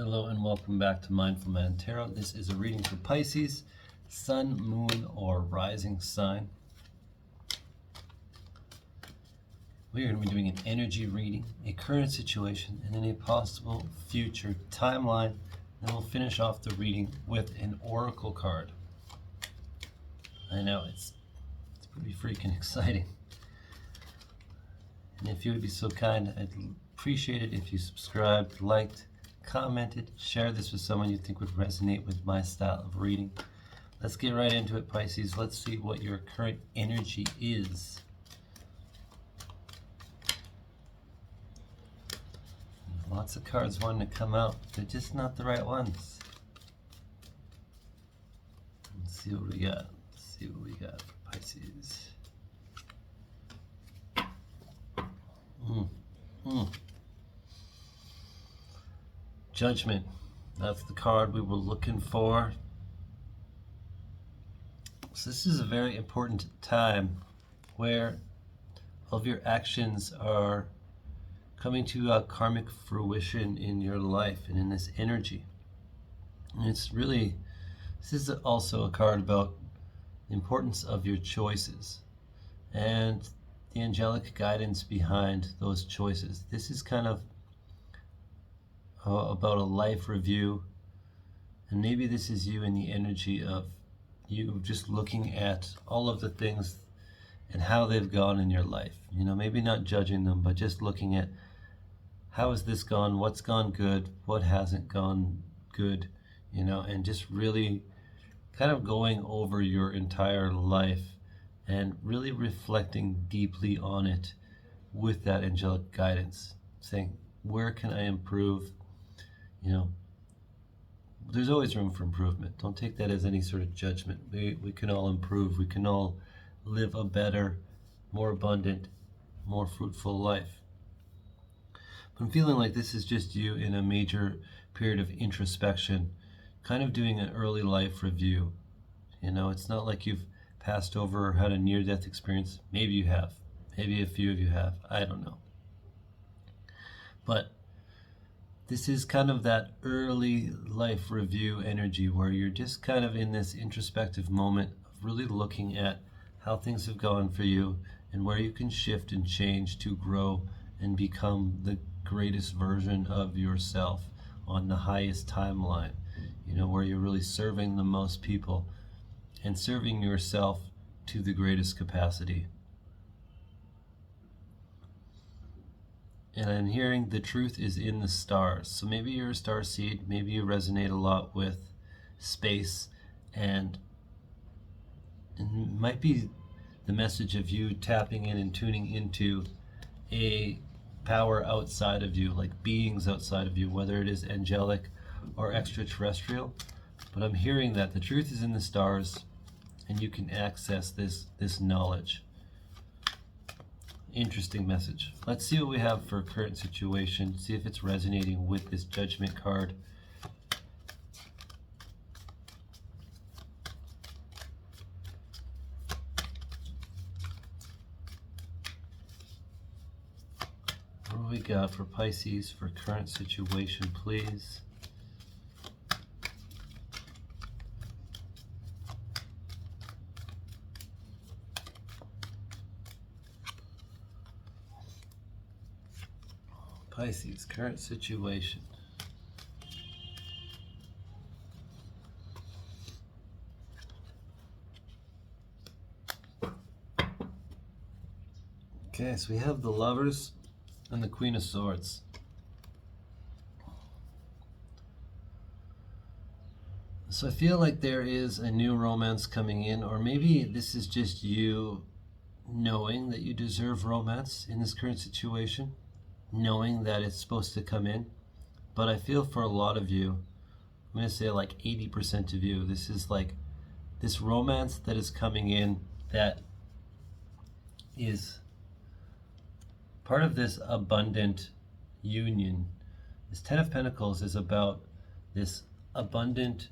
Hello and welcome back to Mindful Man Tarot. This is a reading for Pisces, Sun, Moon, or Rising sign. We are going to be doing an energy reading, a current situation, and then a possible future timeline. Then we'll finish off the reading with an oracle card. I know, it's pretty freaking exciting. And if you would be so kind, I'd appreciate it if you subscribed, liked, commented, share this with someone you think would resonate with my style of reading. Let's get right into it, Pisces. Let's see what your current energy is. Lots of cards wanting to come out, they're just not the right ones. Let's see what we got. Let's see what we got for Pisces. Judgment. That's the card we were looking for. So this is a very important time where all of your actions are coming to a karmic fruition in your life and in this energy. And it's really, this is also a card about the importance of your choices and the angelic guidance behind those choices. This is kind of about a life review, and maybe this is you in the energy of you just looking at all of the things and how they've gone in your life. You know, maybe not judging them, but just looking at how has this gone, what's gone good, what hasn't gone good, you know, and just really kind of going over your entire life and really reflecting deeply on it with that angelic guidance, saying, where can I improve? You know, there's always room for improvement. Don't take that as any sort of judgment. We can all improve. We can all live a better, more abundant, more fruitful life. But I'm feeling like this is just you in a major period of introspection, kind of doing an early life review. You know, it's not like you've passed over or had a near-death experience. Maybe you have. Maybe a few of you have. I don't know. But this is kind of that early life review energy where you're just kind of in this introspective moment of really looking at how things have gone for you and where you can shift and change to grow and become the greatest version of yourself on the highest timeline, you know, where you're really serving the most people and serving yourself to the greatest capacity. And I'm hearing the truth is in the stars. So maybe you're a star seed, maybe you resonate a lot with space, and it might be the message of you tapping in and tuning into a power outside of you, like beings outside of you, whether it is angelic or extraterrestrial. But I'm hearing that the truth is in the stars and you can access this knowledge. Interesting message. Let's see what we have for current situation, see if it's resonating with this Judgment card. What do we got for Pisces for current situation, please? Pisces, current situation. Okay, so we have the Lovers and the Queen of Swords. So I feel like there is a new romance coming in, or maybe this is just you knowing that you deserve romance in this current situation, knowing that it's supposed to come in. But I feel for a lot of you, I'm going to say like 80% of you, this is like this romance that is coming in that is part of this abundant union. This Ten of Pentacles is about this abundant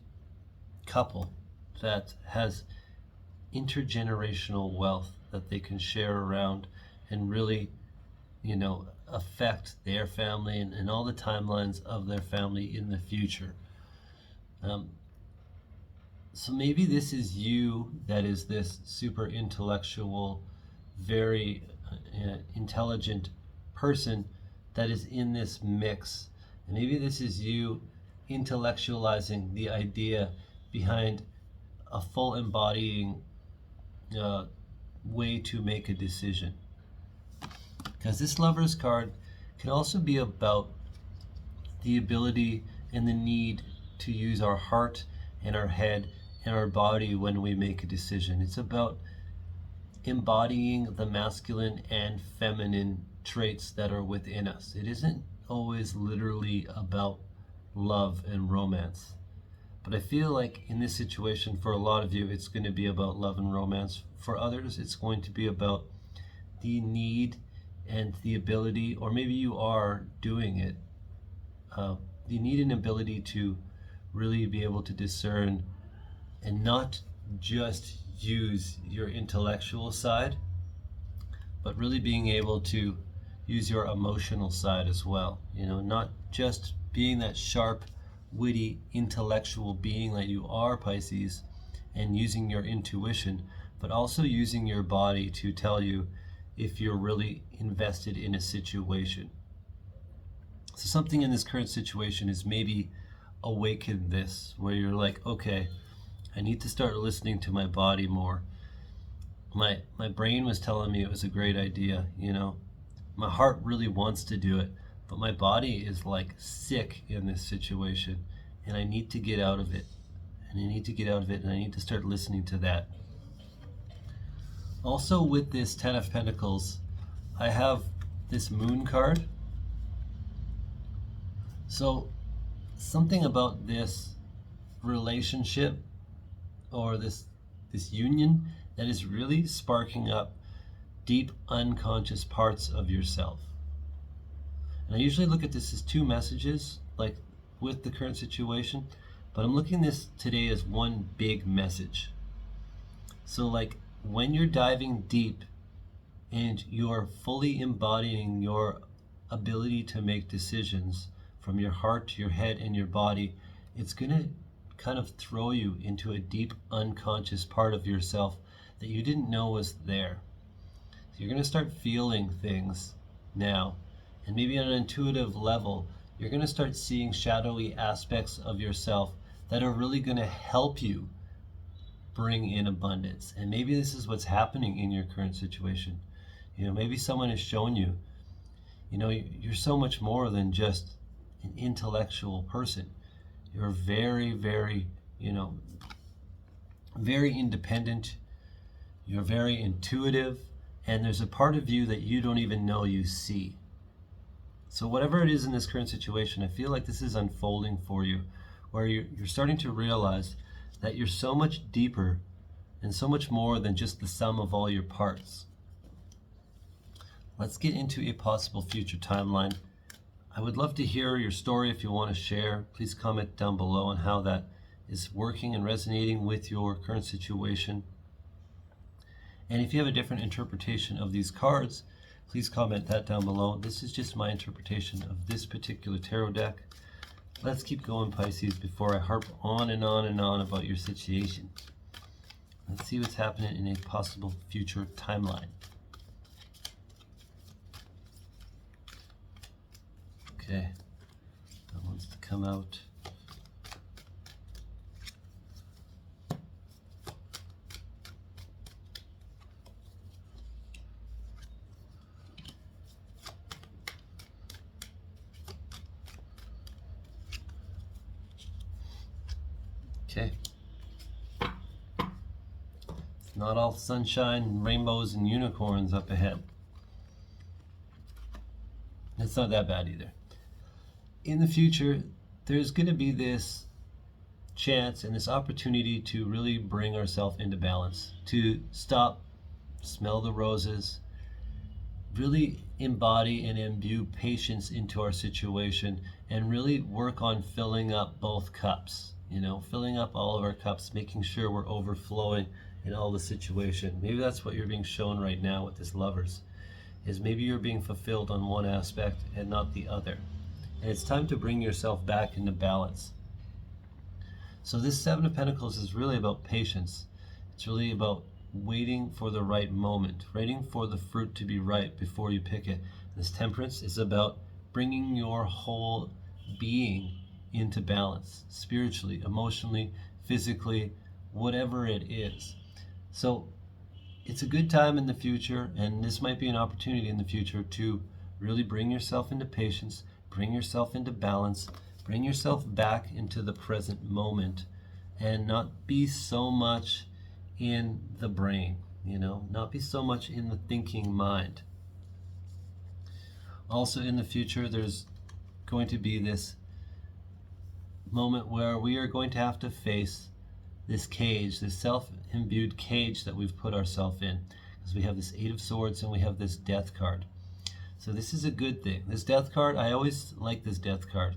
couple that has intergenerational wealth that they can share around and really, you know, affect their family and all the timelines of their family in the future. So maybe this is you that is this super intellectual, very intelligent person that is in this mix. And maybe this is you intellectualizing the idea behind a full embodying way to make a decision. Because this Lover's card can also be about the ability and the need to use our heart and our head and our body when we make a decision. It's about embodying the masculine and feminine traits that are within us. It isn't always literally about love and romance. But I feel like in this situation, for a lot of you, it's going to be about love and romance. For others, it's going to be about the need and the ability, or maybe you are doing it, the need and ability to really be able to discern and not just use your intellectual side, but really being able to use your emotional side as well. Not just being that sharp, witty, intellectual being that you are, Pisces, and using your intuition, but also using your body to tell you if you're really invested in a situation. So something in this current situation is maybe awaken this, where you're like, okay, I need to start listening to my body more. My brain was telling me it was a great idea, My heart really wants to do it, but my body is like sick in this situation, and I need to get out of it. And I need to get out of it, and I need to start listening to that. Also, with this Ten of Pentacles, I have this Moon card. So something about this relationship or this union that is really sparking up deep unconscious parts of yourself. And I usually look at this as two messages, like with the current situation, but I'm looking at this today as one big message. So like when you're diving deep and you're fully embodying your ability to make decisions from your heart to your head and your body, it's going to kind of throw you into a deep unconscious part of yourself that you didn't know was there. So you're going to start feeling things now, and maybe on an intuitive level, you're going to start seeing shadowy aspects of yourself that are really going to help you bring in abundance. And maybe this is what's happening in your current situation. Maybe someone has shown you, you're so much more than just an intellectual person. You're very, very, very independent. You're very intuitive, and there's a part of you that you don't even know you see. So whatever it is in this current situation, I feel like this is unfolding for you, where you're starting to realize that you're so much deeper and so much more than just the sum of all your parts. Let's get into a possible future timeline. I would love to hear your story. If you want to share, please comment down below on how that is working and resonating with your current situation. And if you have a different interpretation of these cards, please comment that down below. This is just my interpretation of this particular tarot deck. Let's keep going, Pisces, before I harp on and on and on about your situation. Let's see what's happening in a possible future timeline. Okay, that wants to come out. Okay. It's not all sunshine, rainbows, and unicorns up ahead. It's not that bad either. In the future, there's going to be this chance and this opportunity to really bring ourselves into balance, to stop, smell the roses, really embody and imbue patience into our situation, and really work on filling up both cups, filling up all of our cups, making sure we're overflowing in all the situation. Maybe that's what you're being shown right now with this Lovers. is maybe you're being fulfilled on one aspect and not the other. And it's time to bring yourself back into balance. So this Seven of Pentacles is really about patience. It's really about waiting for the right moment, waiting for the fruit to be ripe before you pick it. This Temperance is about bringing your whole being into balance, spiritually, emotionally, physically, whatever it is. So it's a good time in the future, and this might be an opportunity in the future to really bring yourself into patience, bring yourself into balance, bring yourself back into the present moment, and not be so much in the brain, not be so much in the thinking mind. Also in the future, there's going to be this moment where we are going to have to face this cage, this self-imbued cage that we've put ourselves in, because we have this Eight of Swords and we have this Death card. So this is a good thing. This Death card, I always like this Death card.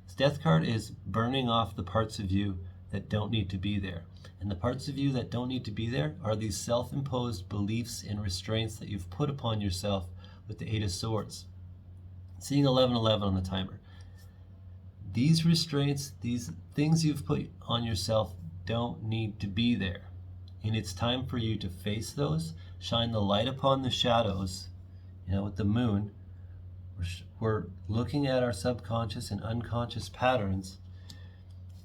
This Death card is burning off the parts of you that don't need to be there. And the parts of you that don't need to be there are these self-imposed beliefs and restraints that you've put upon yourself with the Eight of Swords. Seeing 1111 on the timer. These restraints, these things you've put on yourself don't need to be there. And it's time for you to face those, shine the light upon the shadows. With the moon, we're looking at our subconscious and unconscious patterns,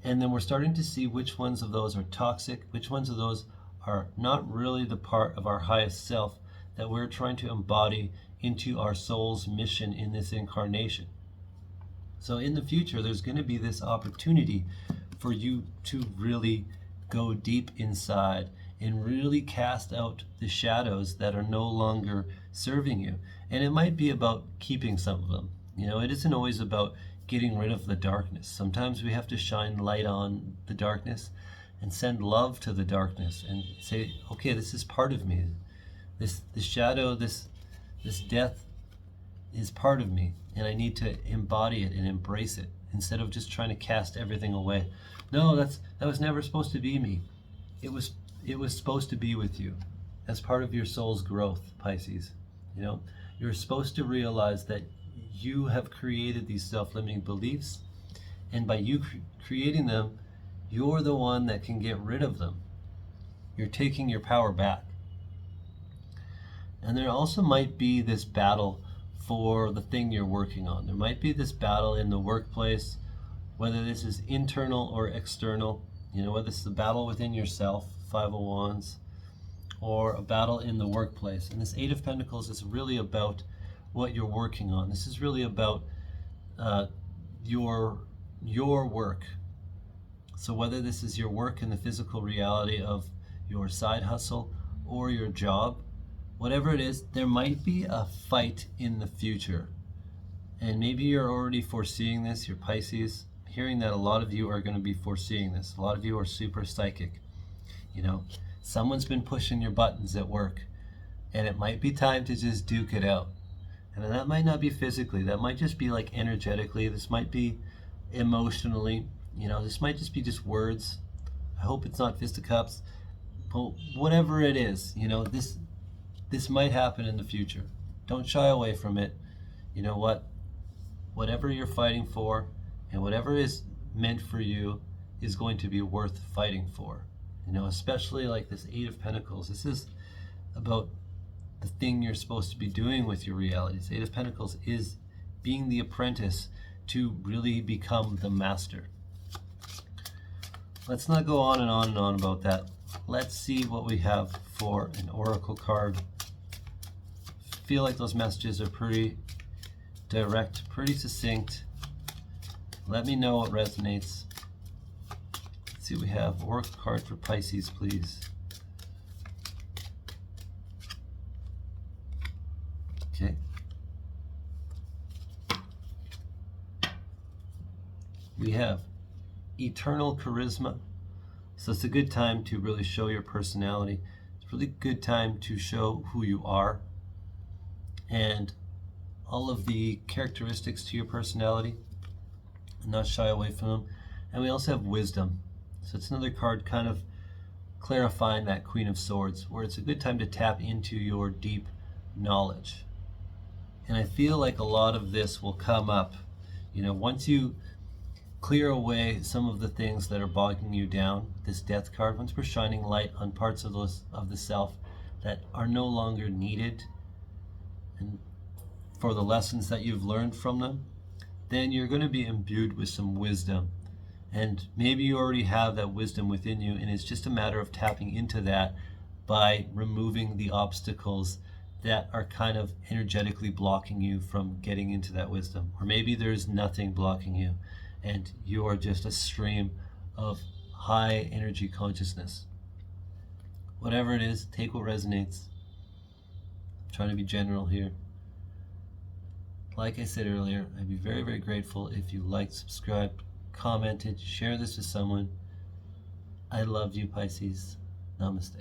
and then we're starting to see which ones of those are toxic, which ones of those are not really the part of our highest self that we're trying to embody into our soul's mission in this incarnation. So in the future, there's going to be this opportunity for you to really go deep inside and really cast out the shadows that are no longer serving you. And it might be about keeping some of them. It isn't always about getting rid of the darkness. Sometimes we have to shine light on the darkness and send love to the darkness and say, okay, this is part of me. This shadow, this death is part of me, and I need to embody it and embrace it instead of just trying to cast everything away. No, that was never supposed to be me. It was supposed to be with you as part of your soul's growth, Pisces. You're supposed to realize that you have created these self-limiting beliefs, and by you creating them, you're the one that can get rid of them. You're taking your power back. And there also might be this battle for the thing you're working on. There might be this battle in the workplace, whether this is internal or external, whether this is a battle within yourself, Five of Wands, or a battle in the workplace. And this Eight of Pentacles is really about what you're working on. This is really about your work. So whether this is your work in the physical reality of your side hustle or your job, whatever it is, there might be a fight in the future. And maybe you're already foreseeing this, you're Pisces, hearing that a lot of you are going to be foreseeing this. A lot of you are super psychic. Someone's been pushing your buttons at work, and it might be time to just duke it out. And that might not be physically, that might just be like energetically, this might be emotionally, this might just be just words. I hope it's not fisticuffs, but whatever it is, this might happen in the future. Don't shy away from it. You know what? Whatever you're fighting for and whatever is meant for you is going to be worth fighting for. Especially like this Eight of Pentacles. This is about the thing you're supposed to be doing with your reality. This Eight of Pentacles is being the apprentice to really become the master. Let's not go on and on and on about that. Let's see what we have for an oracle card. I feel like those messages are pretty direct, pretty succinct. Let me know what resonates. Let's see what we have. Oracle card for Pisces, please. Okay. We have eternal charisma. So it's a good time to really show your personality. It's a really good time to show who you are and all of the characteristics to your personality and not shy away from them. And we also have wisdom. So it's another card kind of clarifying that Queen of Swords, where it's a good time to tap into your deep knowledge. And I feel like a lot of this will come up, once you clear away some of the things that are bogging you down. This death card, once we're shining light on parts of the self that are no longer needed, and for the lessons that you've learned from them, then you're going to be imbued with some wisdom. And maybe you already have that wisdom within you, and it's just a matter of tapping into that by removing the obstacles that are kind of energetically blocking you from getting into that wisdom. Or maybe there's nothing blocking you, and you are just a stream of high energy consciousness. Whatever it is, take what resonates. I'm trying to be general here. Like I said earlier, I'd be very, very grateful if you liked, subscribed, commented, share this with someone. I love you, Pisces. Namaste.